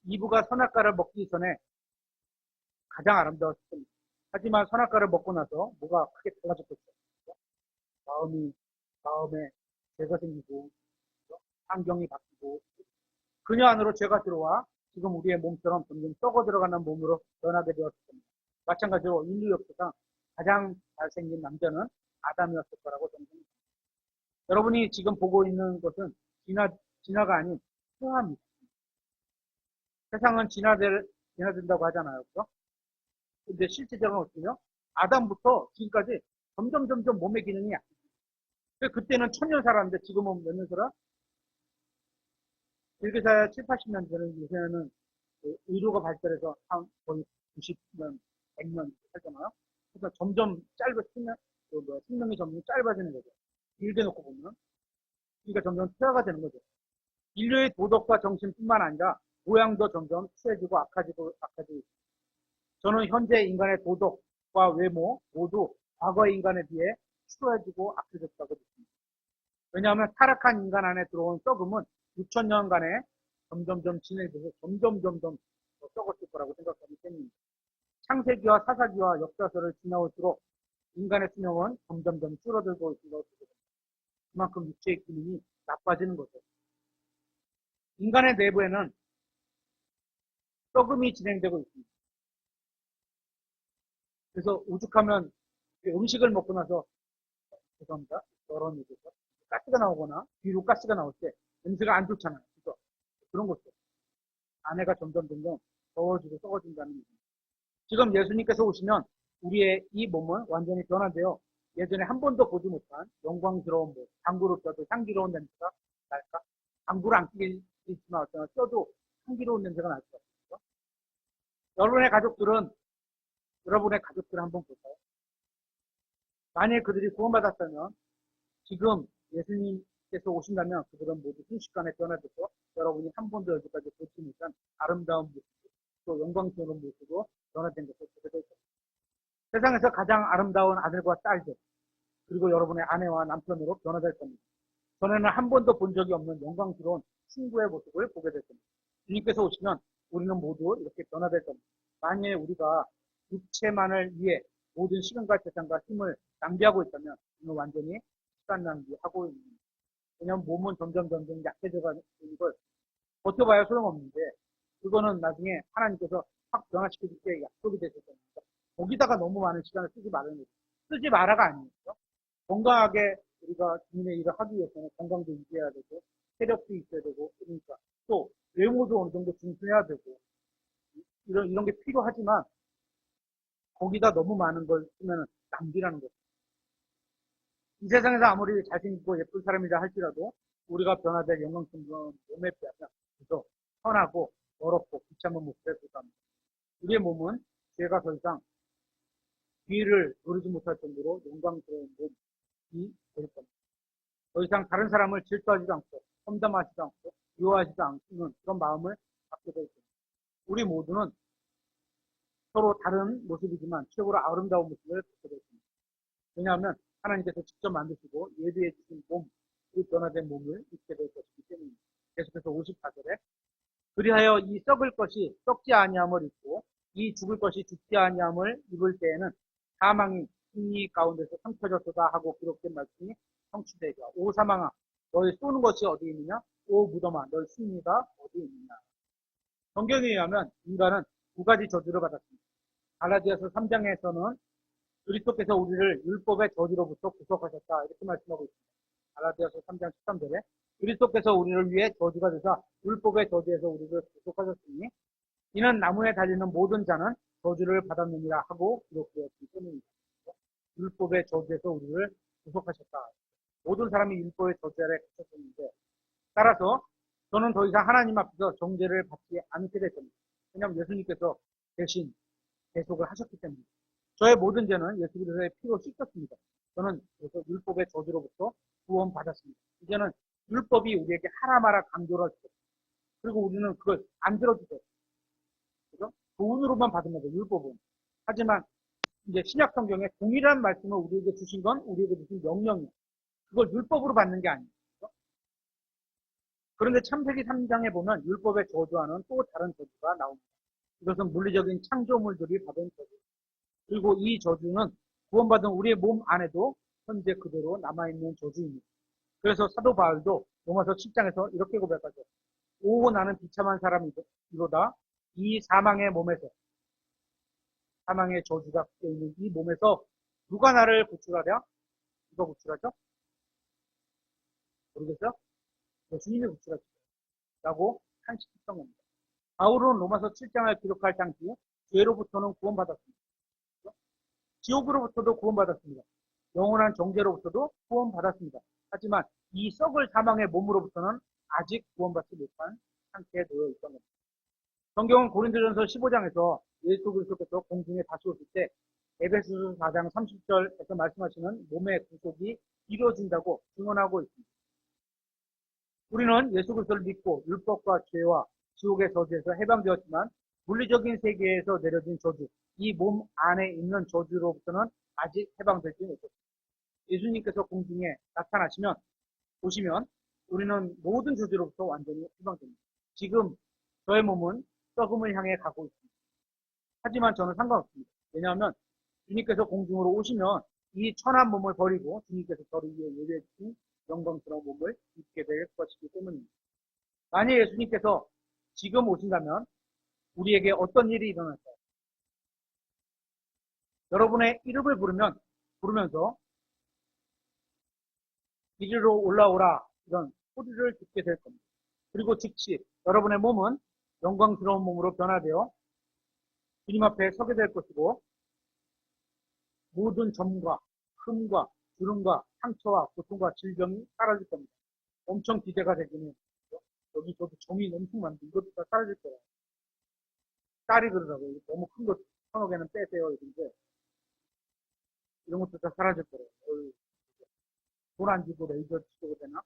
이브가 선악과를 먹기 전에 가장 아름다웠을 겁니다. 하지만 선악과를 먹고 나서 뭐가 크게 달라졌겠죠. 마음에 죄가 생기고 환경이 바뀌고 그녀 안으로 죄가 들어와 지금 우리의 몸처럼 점점 썩어 들어가는 몸으로 변하게 되었을 겁니다. 마찬가지로 인류 역사상 가장 잘생긴 남자는 아담이었을 거라고 저는 생각합니다. 여러분이 지금 보고 있는 것은 진화가 아닌 퇴화입니다. 세상은 진화된다고 하잖아요. 그렇죠? 근데 실제적으로 어떻게요? 아담부터 지금까지 점점 몸의 기능이 약해져요. 그때는 1000년 살았는데 지금은 몇 년 살아? 길게 살아야 7, 80년 되는 요새는 의료가 발달해서 한 거의 90년, 100년 살잖아요. 그래서 점점 생명이 점점 짧아지는 거죠. 길게 놓고 보면. 그러니까 점점 퇴화가 되는 거죠. 인류의 도덕과 정신뿐만 아니라 모양도 점점 추해지고 악해지고 있습니다. 저는 현재 인간의 도덕과 외모 모두 과거의 인간에 비해 추해지고 악해졌다고 믿습니다. 왜냐하면 타락한 인간 안에 들어온 썩음은 6천년간에 점점점 진행돼서 점점 더 썩었을 거라고 생각하기 때문입니다. 창세기와 사사기와 역사서를 지나올수록 인간의 수명은 점점 줄어들고 있는 것입니다. 그만큼 육체의 기능이 나빠지는 거죠. 인간의 내부에는 썩음이 진행되고 있습니다. 그래서 오죽하면 음식을 먹고 나서 죄송합니다. 더러운 얘기죠. 가스가 나오거나 뒤로 가스가 나올 때 냄새가 안 좋잖아요. 그죠? 그런 것들. 안에가 점점 더워지고 썩어진다는 얘기입니다. 지금 예수님께서 오시면 우리의 이 몸은 완전히 변화되어 예전에 한 번도 보지 못한 영광스러운 몸, 방구를 껴도 향기로운 냄새가 날까? 방구를 안 끼게 있지만 어쩌나 껴도 향기로운 냄새가 날 것 같아요. 여러분의 가족들을 한번 볼까요? 만약에 그들이 구원받았다면 지금 예수님께서 오신다면 그들은 모두 순식간에 변화돼서 여러분이 한 번도 여기까지 보지 못한 아름다운 모습, 또 영광스러운 모습으로 변화된 것을 보게 될 겁니다. 세상에서 가장 아름다운 아들과 딸들, 그리고 여러분의 아내와 남편으로 변화될 겁니다. 전에는 한 번도 본 적이 없는 영광스러운 친구의 모습을 보게 될 겁니다. 주님께서 오시면 우리는 모두 이렇게 변화될 겁니다. 만약에 우리가 육체만을 위해 모든 시간과 재산과 힘을 낭비하고 있다면 우리는 완전히 시간 낭비하고 있는 겁니다. 왜냐하면 몸은 점점 약해져가는 걸 버텨봐야 소용없는데 그거는 나중에 하나님께서 확 변화시켜줄 때 약속이 되실 겁니다. 거기다가 너무 많은 시간을 쓰지 말아야 됩니다. 쓰지 마라가 아니에요. 건강하게 우리가 주님의 일을 하기 위해서는 건강도 유지해야 되고 체력도 있어야 되고 그러니까 또 외모도 어느 정도 준수해야 되고 이런 게 필요하지만 거기다 너무 많은 걸 쓰면 낭비라는 거죠. 이 세상에서 아무리 잘생기고 예쁜 사람이라 할지라도 우리가 변화될 영광스러운 몸에 비하면 그저 선하고 더럽고 귀찮은 모습에 불과합니다. 우리의 몸은 죄가 더 이상 뒤를 노리지 못할 정도로 영광스러운 몸이 될 겁니다. 더 이상 다른 사람을 질투하지도 않고 험담하지도 않고 미워하지도 않는 그런 마음을 갖게 될 겁니다. 우리 모두는 서로 다른 모습이지만 최고로 아름다운 모습을 갖게 될 겁니다. 왜냐하면 하나님께서 직접 만드시고 예비해 주신 몸, 그 변화된 몸을 입게 될 것이기 때문입니다. 계속해서 54절에 그리하여 이 썩을 것이 썩지 아니함을 입고 이 죽을 것이 죽지 아니함을 입을 때에는 사망이 승리 가운데서 삼켜졌도다 하고 기록된 말씀이 성취되리라. 오 사망아 너의 쏘는 것이 어디 있느냐? 오 무덤아 너의 승리가 어디 있느냐? 성경에 의하면 인간은 두 가지 저주를 받았습니다. 갈라디아서 3장에서는 그리스도께서 우리를 율법의 저주로부터 구속하셨다 이렇게 말씀하고 있습니다. 갈라디아서 3장 13절에 그리스도께서 우리를 위해 저주가 되사 율법의 저주에서 우리를 구속하셨으니 이는 나무에 달리는 모든 자는 저주를 받았느니라 하고 기록되었기 때문입니다. 율법의 저주에서 우리를 구속하셨다. 모든 사람이 율법의 저주 아래 갇혔었는데 따라서 저는 더 이상 하나님 앞에서 정죄를 받지 않게 될 겁니다. 왜냐하면 예수님께서 대신 대속을 하셨기 때문입니다. 저의 모든 죄는 예수 그리스도의 피로 씻겼습니다. 저는 그래서 율법의 저주로부터 구원받았습니다. 이제는 율법이 우리에게 하라 마라 강조를 할 수 없어요. 그리고 우리는 그걸 안 들어주세요. 그죠? 돈으로만 받은 거죠, 율법은. 하지만 이제 신약 성경에 동일한 말씀을 우리에게 주신 건 우리에게 주신 명령이에요. 그걸 율법으로 받는 게 아니에요. 그죠? 그런데 창세기 3장에 보면 율법의 저주와는 또 다른 저주가 나옵니다. 이것은 물리적인 창조물들이 받은 저주. 그리고 이 저주는 구원받은 우리의 몸 안에도 현재 그대로 남아있는 저주입니다. 그래서 사도 바울도 로마서 7장에서 이렇게 고백하죠. 오 나는 비참한 사람이로다. 이 사망의 몸에서 사망의 저주가 붙어있는 이 몸에서 누가 나를 구출하랴? 누가 구출하죠? 모르겠어요? 예수님이 구출하죠. 라고 탄식했던 겁니다. 바울은 로마서 7장을 기록할 당시 죄로부터는 구원받았습니다. 지옥으로부터도 구원받았습니다. 영원한 정죄로부터도 구원받았습니다. 하지만 이 썩을 사망의 몸으로부터는 아직 구원받지 못한 상태에 놓여 있던 겁니다. 성경은 고린도전서 15장에서 예수 그리스도께서 공중에 다시 오실 때 에베소서 4장 30절에서 말씀하시는 몸의 구속이 이루어진다고 증언하고 있습니다. 우리는 예수 그리스도를 믿고 율법과 죄와 지옥의 저주에서 해방되었지만 물리적인 세계에서 내려진 저주, 이 몸 안에 있는 저주로부터는 아직 해방되지 못했습니다. 예수님께서 공중에 나타나시면 보시면 우리는 모든 저주로부터 완전히 해방됩니다. 지금 저의 몸은 썩음을 향해 가고 있습니다. 하지만 저는 상관없습니다. 왜냐하면 주님께서 공중으로 오시면 이 천한 몸을 버리고 주님께서 저를 위해 예배해 주신 영광스러운 몸을 입게 될 것이기 때문입니다. 만약 예수님께서 지금 오신다면 우리에게 어떤 일이 일어날까요? 여러분의 이름을 부르면서 이리로 올라오라 이런 소리를 듣게 될 겁니다. 그리고 즉시 여러분의 몸은 영광스러운 몸으로 변화되어 주님 앞에 서게 될 것이고 모든 점과 흠과 주름과 상처와 고통과 질병이 사라질 겁니다. 엄청 기대가 되기는 여기 저도 점이 엄청 많은데 이것도 다 사라질 거예요. 딸이 그러더라고요. 너무 큰 거 서너 개는 빼세요. 이런데 이런 것도 다 사라질 거예요. 돈 안 주고 레이저 치고 되나?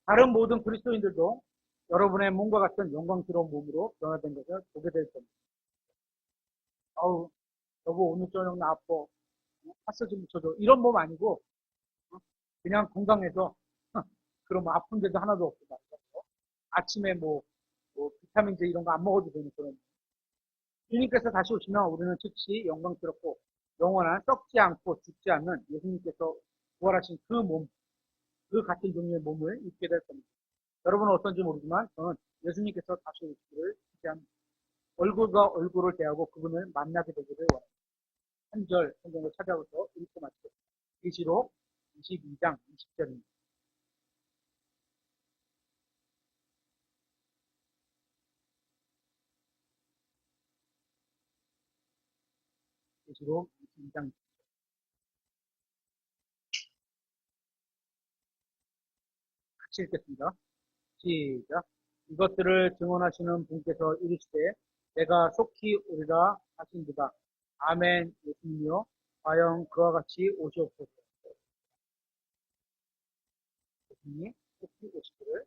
다른 모든 그리스도인들도 여러분의 몸과 같은 영광스러운 몸으로 변화된 것을 보게 될 겁니다. 아우, 여보 오늘 저녁 나 아파. 파스 좀 묻혀줘. 이런 몸 아니고 그냥 건강해서 그럼 아픈 데도 하나도 없고 말이죠. 아침에 뭐 비타민제 이런 거 안 먹어도 되는 그런. 주님께서 다시 오시면 우리는 즉시 영광스럽고 영원한 썩지 않고 죽지 않는 예수님께서 부활하신 그 몸, 그 같은 종류의 몸을 입게 될 겁니다. 여러분은 어떤지 모르지만 저는 예수님께서 다시 오시기를 기대합니다. 얼굴과 얼굴을 대하고 그분을 만나게 되기를 원합니다. 한 절 성경을 찾아오서 읽고 마치겠습니다. 계시록 22장 20절입니다. 계시록 22장 같이 읽겠습니다. 시작. 이것들을 증언하시는 분께서 이르시되 내가 속히 오리라 하신도다. 아멘. 예수님이여 과연 그와 같이 오시옵소서. 예수님이 속히 오시기를